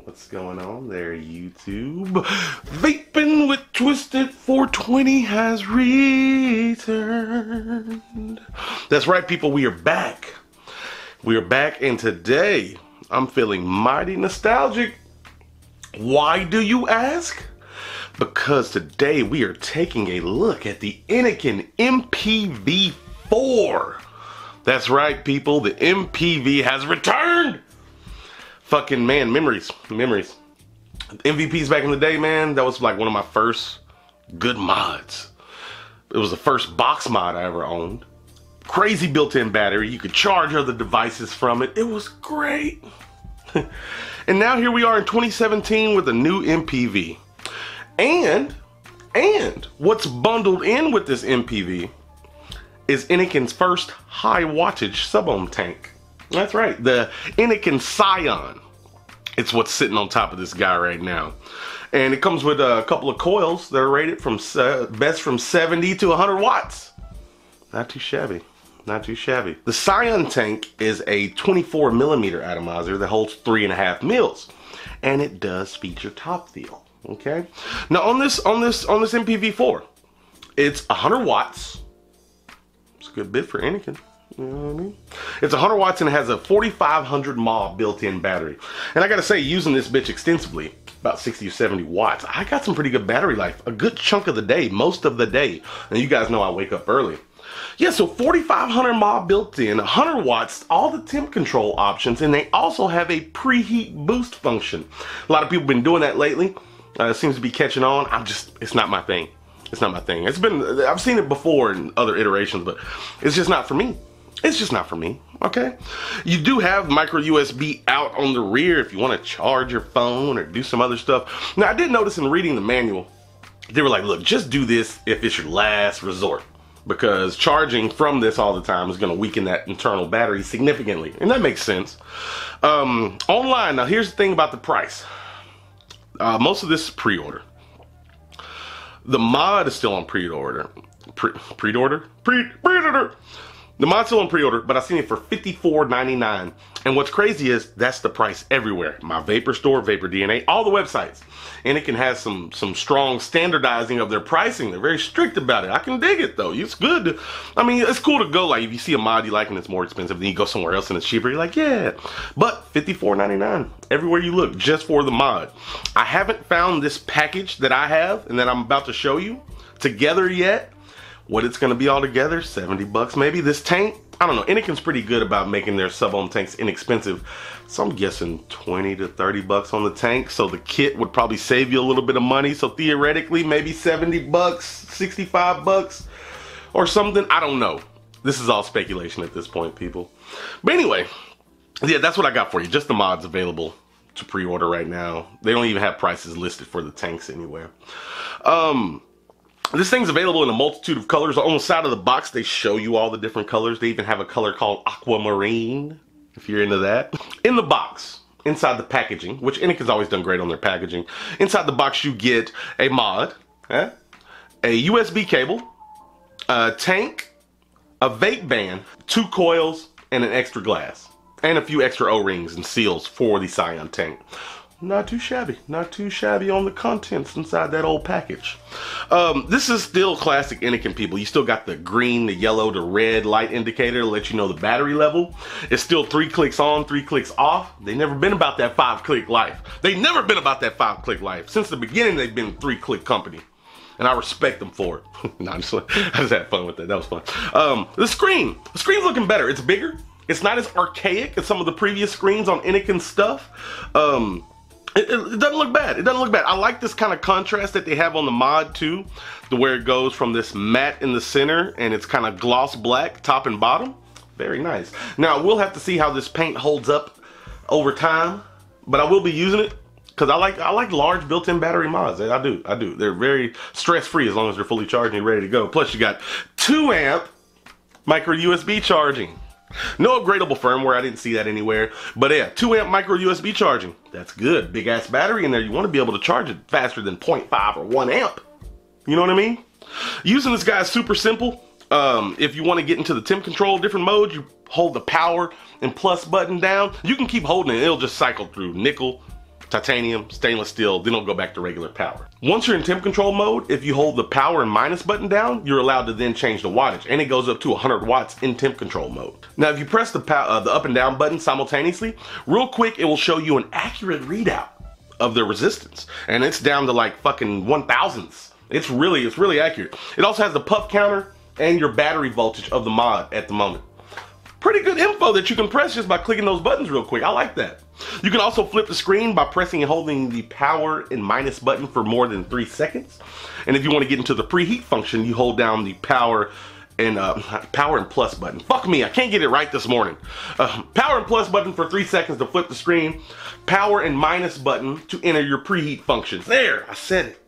What's going on there, YouTube? Vaping with Twisted420 has returned. That's right, people, we are back. We are back, and today I'm feeling mighty nostalgic. Why do you ask? Because today we are taking a look at the Innokin MVP4. That's right, people, the MPV has returned. Fucking man, memories. MVPs back in the day, man, that was like one of my first good mods. It was the first box mod I ever owned. Crazy built-in battery, you could charge other devices from it. It was great. And now here we are in 2017 with a new MPV. And what's bundled in with this MPV is Innokin's first high wattage sub-ohm tank. That's right, the Innokin Scion. It's what's sitting on top of this guy right now. And it comes with a couple of coils that are rated from best from 70 to 100 watts. Not too shabby, not too shabby. The Scion tank is a 24 millimeter atomizer that holds 3.5 mils. And it does feature top fuel, okay? Now on this MPV4, it's 100 watts. It's a good bit for Innokin. You know what I mean? It's 100 watts and it has a 4500 mAh built-in battery. And I gotta say, using this bitch extensively, about 60 or 70 watts, I got some pretty good battery life. A good chunk of the day, most of the day. And you guys know I wake up early. Yeah, so 4500 mAh built-in, 100 watts, all the temp control options, and they also have a preheat boost function. A lot of people have been doing that lately. It seems to be catching on. It's not my thing. It's not my thing. I've seen it before in other iterations, but it's just not for me. It's just not for me, okay? You do have micro USB out on the rear if you want to charge your phone or do some other stuff. Now, I did notice in reading the manual, they were like, look, just do this if it's your last resort, because charging from this all the time is going to weaken that internal battery significantly, and that makes sense. Online, now here's the thing about the price. Most of this is pre-order. The mod is still on pre-order. Pre-order? The mod's still on pre-order, but I've seen it for $54.99. And what's crazy is that's the price everywhere. My Vapor Store, Vapor DNA, all the websites. And it can have some strong standardizing of their pricing. They're very strict about it. I can dig it though. It's good. I mean, it's cool to go, like if you see a mod you like and it's more expensive, then you go somewhere else and it's cheaper. You're like, yeah. But $54.99 everywhere you look, just for the mod. I haven't found this package that I have and that I'm about to show you together yet. What it's gonna be all together, 70 bucks maybe. This tank, I don't know, Innokin's pretty good about making their sub-ohm tanks inexpensive. So I'm guessing 20 to 30 bucks on the tank. So the kit would probably save you a little bit of money. So theoretically, maybe 70 bucks, 65 bucks or something. I don't know. This is all speculation at this point, people. But anyway, yeah, that's what I got for you. Just the mods available to pre-order right now. They don't even have prices listed for the tanks anywhere. This thing's available in a multitude of colors. On the side of the box, they show you all the different colors. They even have a color called aquamarine, if you're into that. In the box, inside the packaging, which Innokin's always done great on their packaging. Inside the box, you get a mod, a USB cable, a tank, a vape ban, 2 coils, and an extra glass. And a few extra O-rings and seals for the Scion tank. Not too shabby on the contents inside that old package. This is still classic Innokin, people. You still got the green, the yellow, the red light indicator to let you know the battery level. It's still 3 clicks on, 3 clicks off. They've never been about that 5-click life. They've never been about that 5-click life. Since the beginning, they've been a 3-click company. And I respect them for it. No, I just had fun with that. That was fun. The screen's looking better. It's bigger. It's not as archaic as some of the previous screens on Innokin stuff. It doesn't look bad. It doesn't look bad. I like this kind of contrast that they have on the mod too, to where it goes from this matte in the center and it's kind of gloss black top and bottom. Very nice. Now we'll have to see how this paint holds up over time, but I will be using it because I like large built-in battery mods. I do. They're very stress-free as long as they're fully charged and ready to go. Plus you got 2 amp micro USB charging. No upgradable firmware, I didn't see that anywhere. But yeah, 2 amp micro USB charging. That's good. Big ass battery in there. You want to be able to charge it faster than 0.5 or 1 amp. You know what I mean? Using this guy is super simple. If you want to get into the temp control, different modes, you hold the power and plus button down. You can keep holding it. It'll just cycle through nickel, titanium, stainless steel, then it'll go back to regular power. Once you're in temp control mode, if you hold the power and minus button down, you're allowed to then change the wattage, and it goes up to 100 watts in temp control mode. Now, if you press the up and down button simultaneously, real quick, it will show you an accurate readout of the resistance, and it's down to like fucking 1,000ths. It's really accurate. It also has the puff counter and your battery voltage of the mod at the moment. Pretty good info that you can press just by clicking those buttons real quick. I like that. You can also flip the screen by pressing and holding the power and minus button for more than 3 seconds. And if you want to get into the preheat function, you hold down the power and plus button. Fuck me, I can't get it right this morning. Power and plus button for 3 seconds to flip the screen. Power and minus button to enter your preheat functions. There, I said it.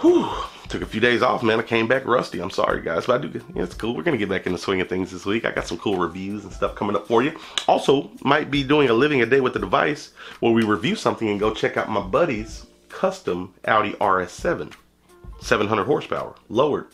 Whew. Took a few days off, man. I came back rusty. I'm sorry, guys, but it's cool. We're gonna get back in the swing of things this week. I got some cool reviews and stuff coming up for you. Also, might be doing a living a day with the device where we review something and go check out my buddy's custom Audi RS7, 700 horsepower, lowered.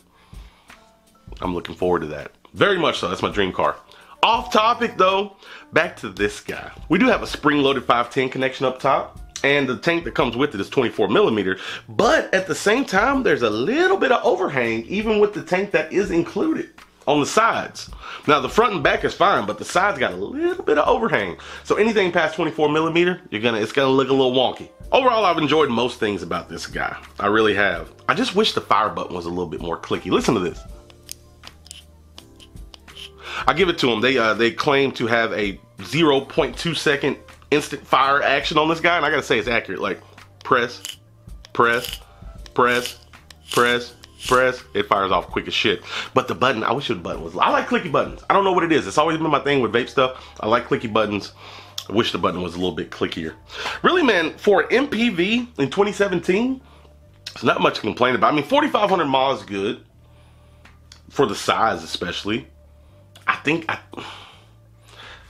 I'm looking forward to that. Very much so. That's my dream car. Off topic though, back to this guy. We do have a spring-loaded 510 connection up top. And the tank that comes with it is 24 millimeter, but at the same time, there's a little bit of overhang even with the tank that is included on the sides. Now the front and back is fine, but the sides got a little bit of overhang. So anything past 24 millimeter, it's gonna look a little wonky. Overall, I've enjoyed most things about this guy. I really have. I just wish the fire button was a little bit more clicky. Listen to this. I give it to them. They claim to have a 0.2 second instant fire action on this guy, and I gotta say it's accurate. Like press, press, press, press, press. It fires off quick as shit. But the button, I wish the button was. I like clicky buttons. I don't know what it is. It's always been my thing with vape stuff. I like clicky buttons. I wish the button was a little bit clickier. Really, man, for MPV in 2017, it's not much to complain about. I mean, 4,500 miles is good for the size, especially.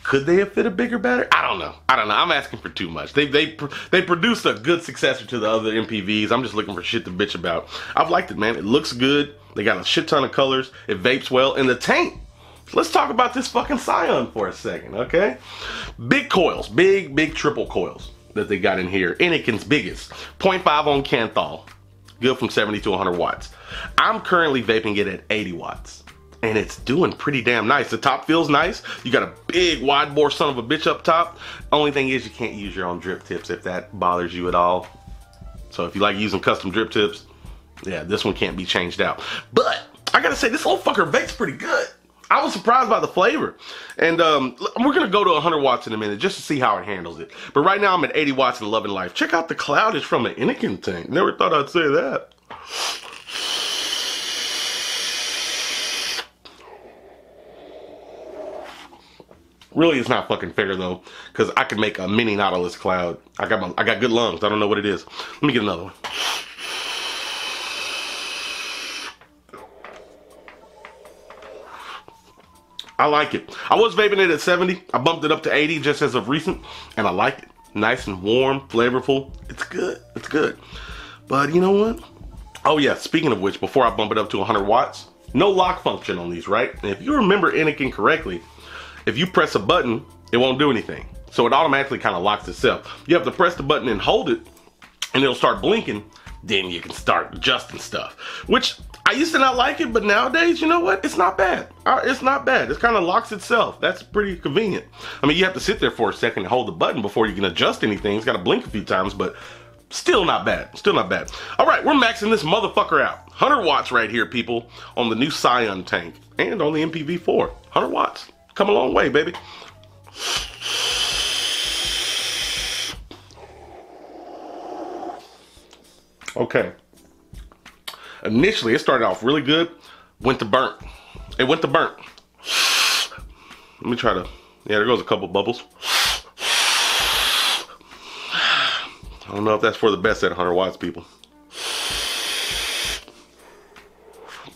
Could they have fit a bigger battery? I don't know. I'm asking for too much. They produced a good successor to the other MPVs. I'm just looking for shit to bitch about. I've liked it, man. It looks good. They got a shit ton of colors. It vapes well. And the tank. Let's talk about this fucking Scion for a second, okay? Big coils. Big triple coils that they got in here. Innokin's biggest. 0.5 on Canthal. Good from 70 to 100 watts. I'm currently vaping it at 80 watts. And it's doing pretty damn nice. The top feels nice. You got a big wide bore son of a bitch up top. Only thing is you can't use your own drip tips if that bothers you at all. So if you like using custom drip tips, yeah, this one can't be changed out. But I gotta say, this old fucker vapes pretty good. I was surprised by the flavor. And we're gonna go to 100 watts in a minute just to see how it handles it. But right now I'm at 80 watts and loving life. Check out the cloudage from an Innokin tank. Never thought I'd say that. Really, it's not fucking fair though, because I could make a mini Nautilus cloud. I got good lungs. I don't know what it is. Let me get another one. I like it. I was vaping it at 70. I bumped it up to 80 just as of recent, and I like it. Nice and warm, flavorful. It's good. It's good. But you know what? Oh yeah, speaking of which, before I bump it up to 100 watts, no lock function on these, right? And if you remember Innokin correctly, if you press a button, it won't do anything. So it automatically kind of locks itself. You have to press the button and hold it, and it'll start blinking. Then you can start adjusting stuff. Which, I used to not like it, but nowadays, you know what? It's not bad. It's not bad. It kind of locks itself. That's pretty convenient. I mean, you have to sit there for a second and hold the button before you can adjust anything. It's got to blink a few times, but still not bad. Still not bad. All right, we're maxing this motherfucker out. 100 watts right here, people, on the new Scion tank and on the MVP4. 100 watts. Come a long way, baby. Okay. Initially, it started off really good. Went to burnt. It went to burnt. Let me try to... Yeah, there goes a couple bubbles. I don't know if that's for the best at 100 watts, people.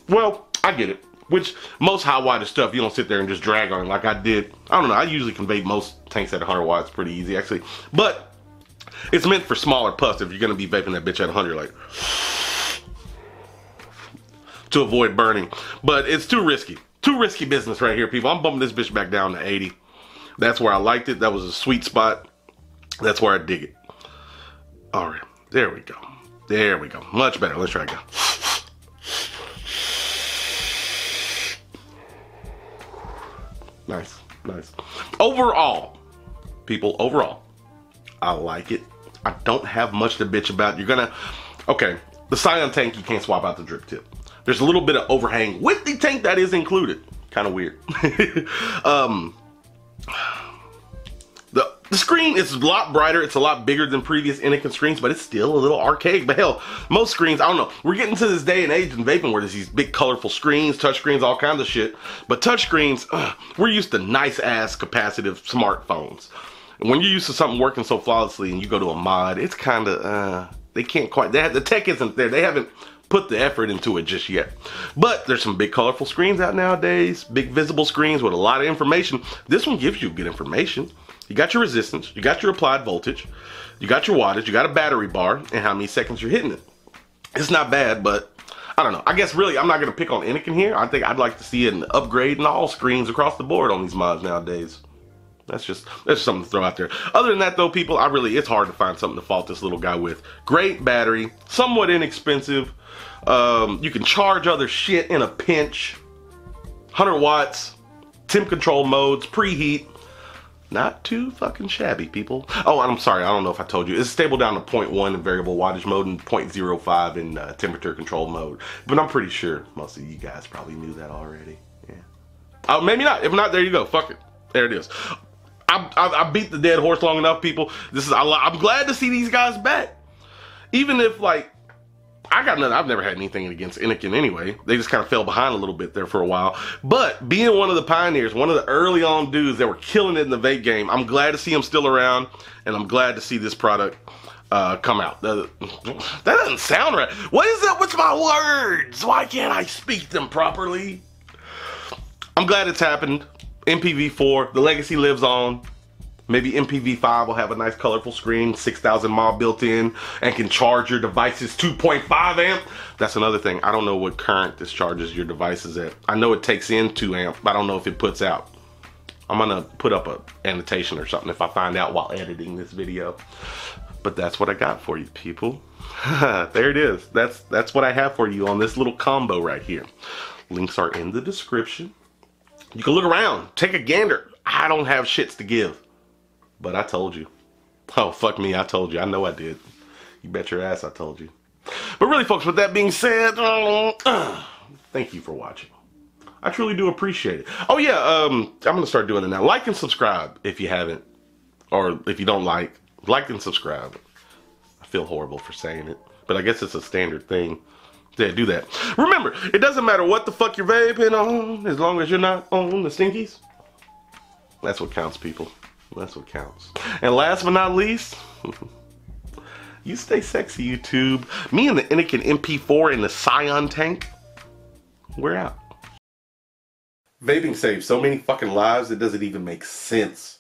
Well, I get it. Which, most high wattage stuff, you don't sit there and just drag on it like I did. I don't know, I usually can vape most tanks at 100 watts pretty easy, actually. But, it's meant for smaller puffs if you're going to be vaping that bitch at 100, like, to avoid burning. But it's too risky. Too risky business right here, people. I'm bumping this bitch back down to 80. That's where I liked it. That was a sweet spot. That's where I dig it. All right, there we go. There we go. Much better. Let's try again. Nice, nice. Overall, people, overall, I like it. I don't have much to bitch about. You're gonna, okay, the Scion tank, you can't swap out the drip tip. There's a little bit of overhang with the tank that is included. Kind of weird. The screen is a lot brighter. It's a lot bigger than previous Innokin screens, but it's still a little archaic. But hell, most screens, I don't know. We're getting to this day and age in vaping where there's these big colorful screens, touch screens, all kinds of shit. But touch screens, we're used to nice ass capacitive smartphones. And when you're used to something working so flawlessly and you go to a mod, it's kind of, they can't quite, the tech isn't there. They haven't put the effort into it just yet. But there's some big colorful screens out nowadays, big visible screens with a lot of information. This one gives you good information. You got your resistance, you got your applied voltage, you got your wattage, you got a battery bar, and how many seconds you're hitting it. It's not bad, but I don't know. I guess really I'm not gonna pick on Innokin here. I think I'd like to see an upgrade in all screens across the board on these mods nowadays. That's just something to throw out there. Other than that though, people, it's hard to find something to fault this little guy with. Great battery, somewhat inexpensive. You can charge other shit in a pinch. 100 watts, temp control modes, preheat. Not too fucking shabby, people. Oh, and I'm sorry, I don't know if I told you. It's stable down to 0.1 in variable wattage mode and 0.05 in temperature control mode. But I'm pretty sure most of you guys probably knew that already. Yeah. Oh, maybe not. If not, there you go. Fuck it. There it is. I beat the dead horse long enough, people. I'm glad to see these guys back. Even if, like, I've never had anything against Innokin anyway. They just kind of fell behind a little bit there for a while. But being one of the pioneers, one of the early on dudes that were killing it in the vape game, I'm glad to see them still around, and I'm glad to see this product come out. That doesn't sound right. What is that? What's my words? Why can't I speak them properly? I'm glad it's happened. MPV4, the legacy lives on. Maybe MPV5 will have a nice colorful screen, 6,000 mAh built in, and can charge your devices 2.5 amp. That's another thing. I don't know what current this charges your devices at. I know it takes in 2 amp, but I don't know if it puts out. I'm gonna put up an annotation or something if I find out while editing this video. But that's what I got for you, people. There it is. That's what I have for you on this little combo right here. Links are in the description. You can look around, take a gander. I don't have shits to give. But I told you. Oh, fuck me, I told you. I know I did. You bet your ass I told you. But really, folks, with that being said, thank you for watching. I truly do appreciate it. Oh, yeah, I'm going to start doing it now. Like and subscribe if you haven't. Or if you don't like and subscribe. I feel horrible for saying it. But I guess it's a standard thing. Yeah, do that. Remember, it doesn't matter what the fuck you're vaping on, as long as you're not on the stinkies. That's what counts, people. That's what counts. And last but not least, you stay sexy, YouTube. Me and the Innokin MP4 and the Scion tank, we're out. Vaping saves so many fucking lives, it doesn't even make sense.